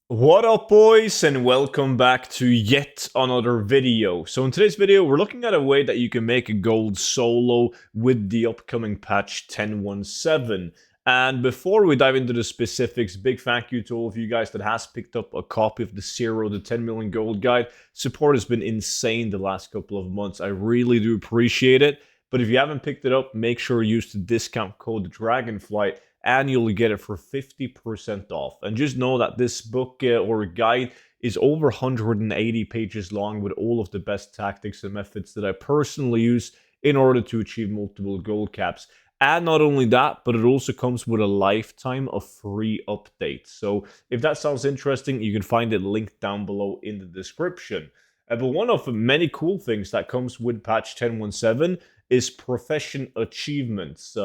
What up, boys, and welcome back to yet another video. So in today's video, we're looking at a way that you can make a gold solo with the upcoming patch 10.17. And before we dive into the specifics, big thank you to all of you guys that has picked up a copy of the 0 to 10 million gold guide. Support has been insane the last couple of months. I really do appreciate it. But if you haven't picked it up, make sure you use the discount code DRAGONFLIGHT and you'll get it for 50% off. And just know that this book or guide is over 180 pages long with all of the best tactics and methods that I personally use in order to achieve multiple gold caps. And not only that, but it also comes with a lifetime of free updates. So if that sounds interesting, you can find it linked down below in the description. But one of the many cool things that comes with patch 10.17 is profession achievements.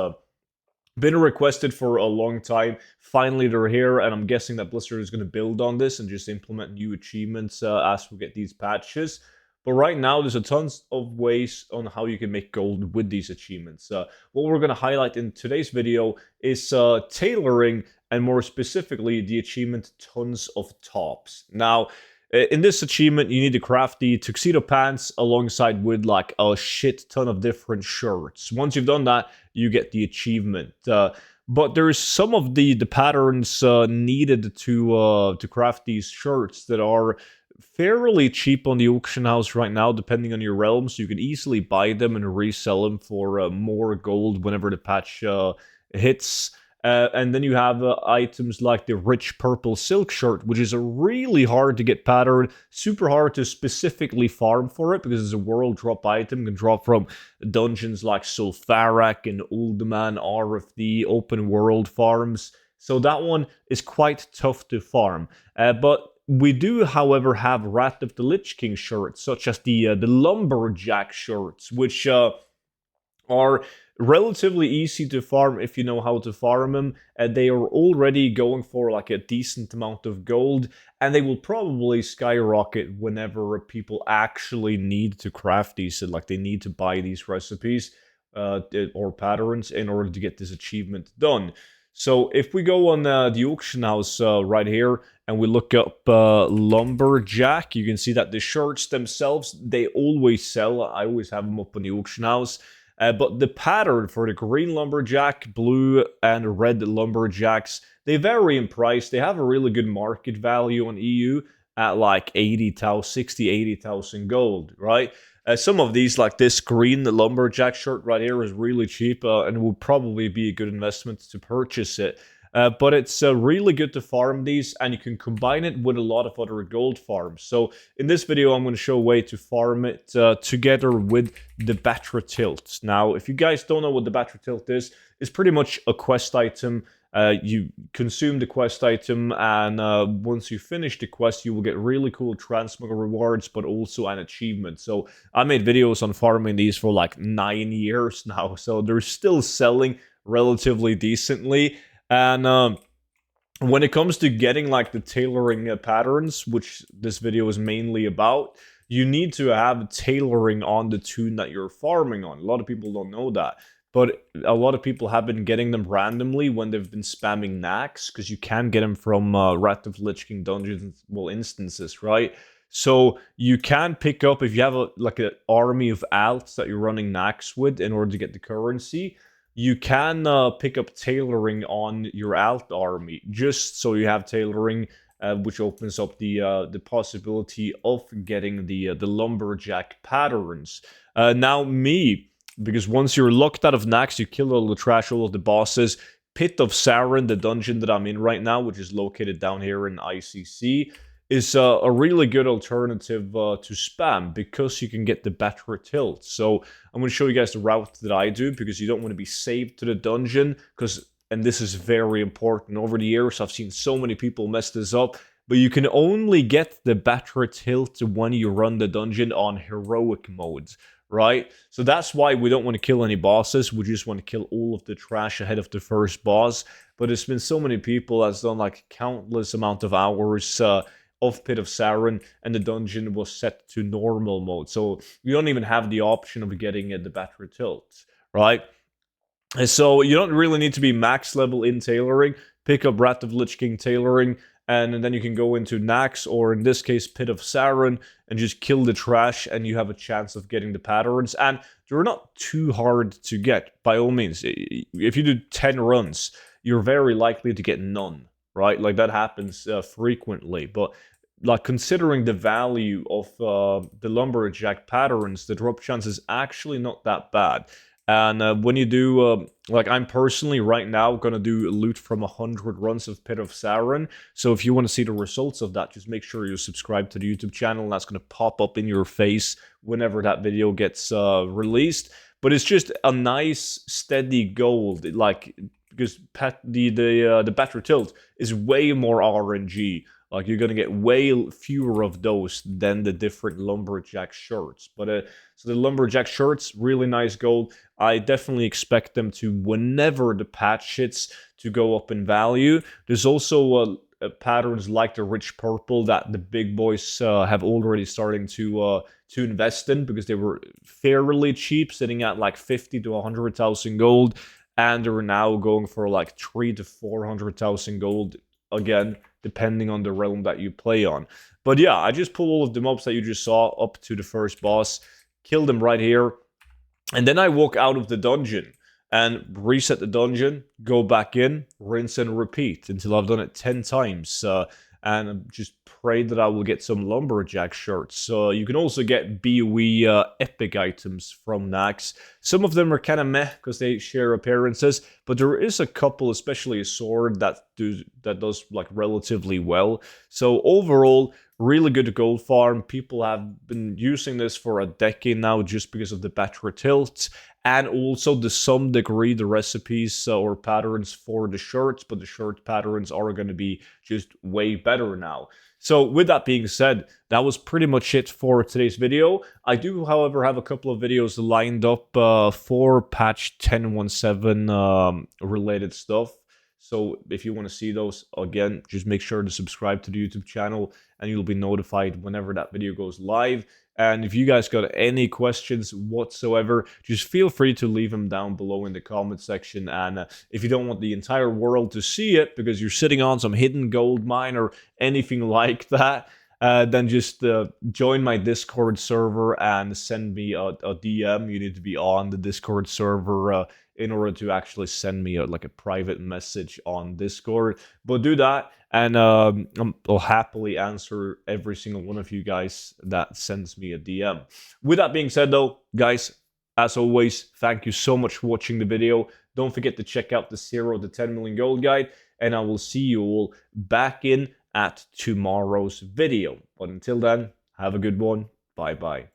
Been requested for a long time. Finally, they're here, and I'm guessing that Blizzard is going to build on this and just implement new achievements as we get these patches. But right now, there's a tons of ways on how you can make gold with these achievements. What we're going to highlight in today's video is tailoring, and more specifically, the achievement Tons of Tops. Now, in this achievement, you need to craft the tuxedo pants alongside with like a shit ton of different shirts. Once you've done that, you get the achievement. But there's some of the patterns needed to craft these shirts that are fairly cheap on the auction house right now, depending on your realm. So you can easily buy them and resell them for more gold whenever the patch hits. And then you have items like the rich purple silk shirt, which is a really hard to get pattern, super hard to specifically farm for it because it's a world drop item, can drop from dungeons like Sulfarak and Uldaman, RFD, open world farms. So that one is quite tough to farm. But we do, however, have Wrath of the Lich King shirts, such as the Lumberjack shirts, which are relatively easy to farm if you know how to farm them. They are already going for like a decent amount of gold, and they will probably skyrocket whenever people actually need to craft these. Like they need to buy these recipes or patterns in order to get this achievement done. So if we go on the auction house right here and we look up Lumberjack, you can see that the shirts themselves, they always sell. I always have them up on the auction house. But the pattern for the green lumberjack, blue, and red lumberjacks, they vary in price. They have a really good market value on EU at like 80,000, 60, 80,000 gold, right? Some of these, like this green lumberjack shirt right here, is really cheap and will probably be a good investment to purchase it. But it's really good to farm these, and you can combine it with a lot of other gold farms. So in this video, I'm going to show a way to farm it together with the Batra Tilt. Now, if you guys don't know what the Batra Tilt is, it's pretty much a quest item. You consume the quest item, and once you finish the quest, you will get really cool transmog rewards, but also an achievement. So I made videos on farming these for like 9 years now, so they're still selling relatively decently. And when it comes to getting like the tailoring patterns, which this video is mainly about, you need to have tailoring on the tune that you're farming on. A lot of people don't know that. But a lot of people have been getting them randomly when they've been spamming Nax, because you can get them from Wrath of Lich King dungeons, well, instances, right? So you can pick up, if you have like an army of alts that you're running Nax with in order to get the currency, you can pick up tailoring on your alt army, just so you have tailoring, which opens up the possibility of getting the lumberjack patterns. Now me, because once you're locked out of Nax, you kill all the trash, all of the bosses. Pit of Saren, the dungeon that I'm in right now, which is located down here in ICC, is a really good alternative to spam because you can get the better tilt. So I'm going to show you guys the route that I do, because you don't want to be saved to the dungeon, and this is very important. Over the years, I've seen so many people mess this up, but you can only get the better tilt when you run the dungeon on heroic modes, right? So that's why we don't want to kill any bosses. We just want to kill all of the trash ahead of the first boss. But there's been so many people that's done like countless amount of hours of Pit of Saren, and the dungeon was set to normal mode. So you don't even have the option of getting the better tilt, right? And so you don't really need to be max level in tailoring. Pick up Wrath of Lich King tailoring, and then you can go into Nax, or in this case, Pit of Sarin, and just kill the trash, and you have a chance of getting the patterns. And they're not too hard to get, by all means. If you do 10 runs, you're very likely to get none, right? Like, that happens frequently, but like, considering the value of the lumberjack patterns, the drop chance is actually not that bad. And when you do, like, I'm personally right now gonna do loot from 100 runs of Pit of Sarin. So if you want to see the results of that, just make sure you subscribe to the YouTube channel. That's gonna pop up in your face whenever that video gets released. But it's just a nice steady gold, like, because the battery tilt is way more RNG. Like, you're gonna get way fewer of those than the different lumberjack shirts. But so the lumberjack shirts, really nice gold. I definitely expect them to, whenever the patch hits, to go up in value. There's also patterns like the rich purple that the big boys have already starting to invest in, because they were fairly cheap, sitting at like 50 to 100,000 gold, and they're now going for like 3 to 400,000 gold again, depending on the realm that you play on. But yeah, I just pulled all of the mobs that you just saw up to the first boss, killed them right here, and then I walk out of the dungeon and reset the dungeon, go back in, rinse and repeat until I've done it 10 times. And just pray that I will get some lumberjack shirts. So you can also get BOE epic items from Nax. Some of them are kind of meh because they share appearances, but there is a couple, especially a sword, that does like relatively well. So overall, really good gold farm. People have been using this for a decade now just because of the battery tilt, and also to some degree the recipes or patterns for the shirts, but the shirt patterns are going to be just way better now. So with that being said, that was pretty much it for today's video. I do, however, have a couple of videos lined up for patch 10.17 related stuff. So if you want to see those, again, just make sure to subscribe to the YouTube channel and you'll be notified whenever that video goes live. And if you guys got any questions whatsoever, just feel free to leave them down below in the comment section. And if you don't want the entire world to see it because you're sitting on some hidden gold mine or anything like that, then just join my Discord server and send me a DM. You need to be on the Discord server in order to actually send me like a private message on Discord. But do that, and I'll happily answer every single one of you guys that sends me a DM. With that being said, though, guys, as always, thank you so much for watching the video. Don't forget to check out the 0 to 10 million gold guide, and I will see you all back in at tomorrow's video. But until then, have a good one. Bye-bye.